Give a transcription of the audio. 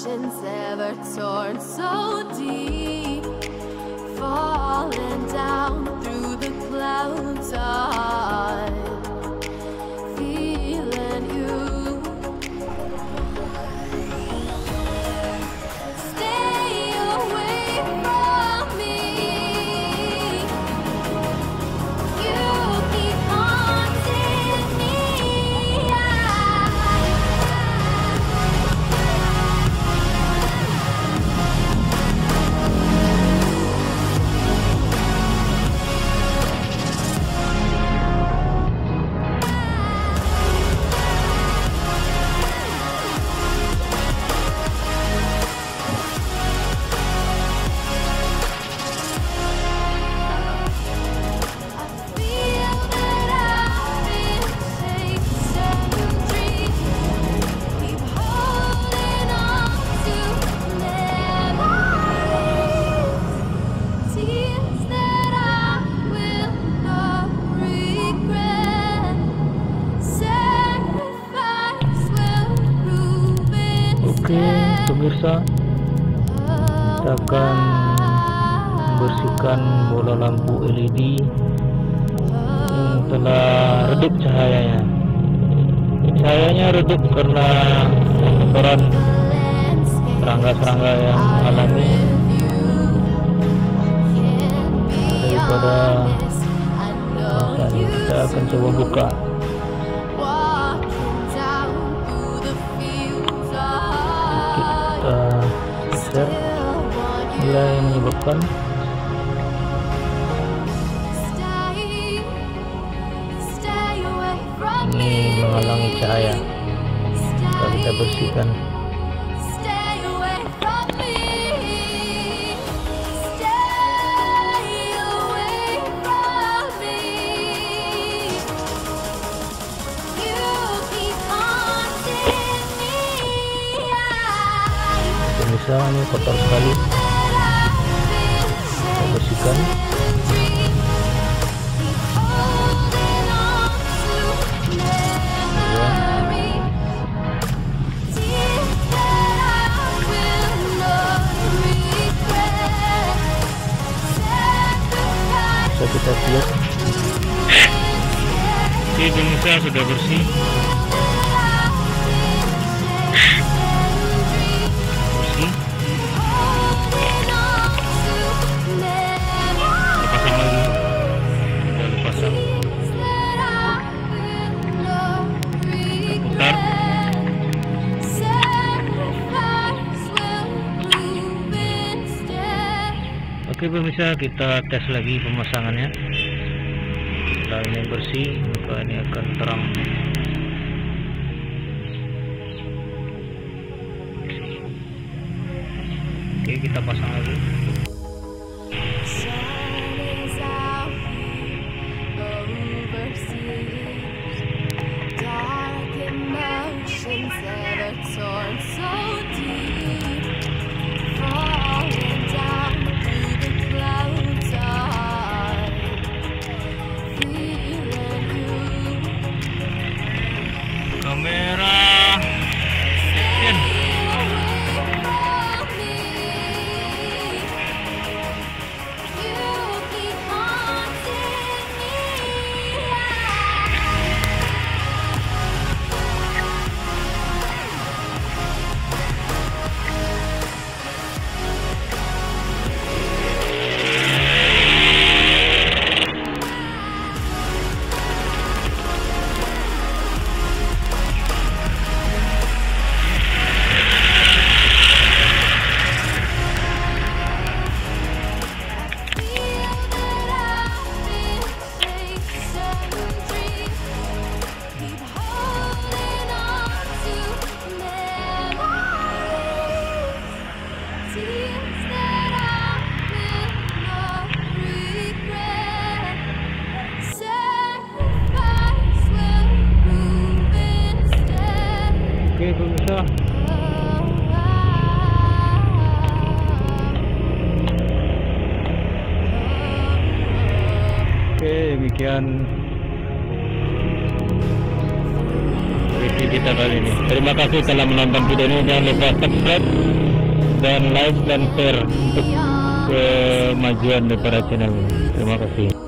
emotions ever torn so deep, falling down through the clouds. I'm feeling you. Stay away from me. You keep haunting me. Oke pemirsa, kita akan membersihkan bola lampu LED yang telah redup cahayanya. Cahayanya redup karena kotoran serangga-serangga yang alami. Daripada kita akan coba buka. Kita mulai menyebabkan ini menghalangi cahaya. Kita bersihkan. Pemirsa, ini kotor sekali. Kita bersihkan. Bisa kita lihat. Oke pemirsa, sudah bersih. Oke pemirsa, kita tes lagi pemasangannya. Setelah ini bersih, maka ini akan terang. Oke, kita pasang lagi. Kamera action. Oke pemirsa, oke demikian review kita kali ini. Terima kasih telah menonton video ini. Jangan lupa subscribe, dan like dan share untuk kemajuan dari para channel ini. Terima kasih.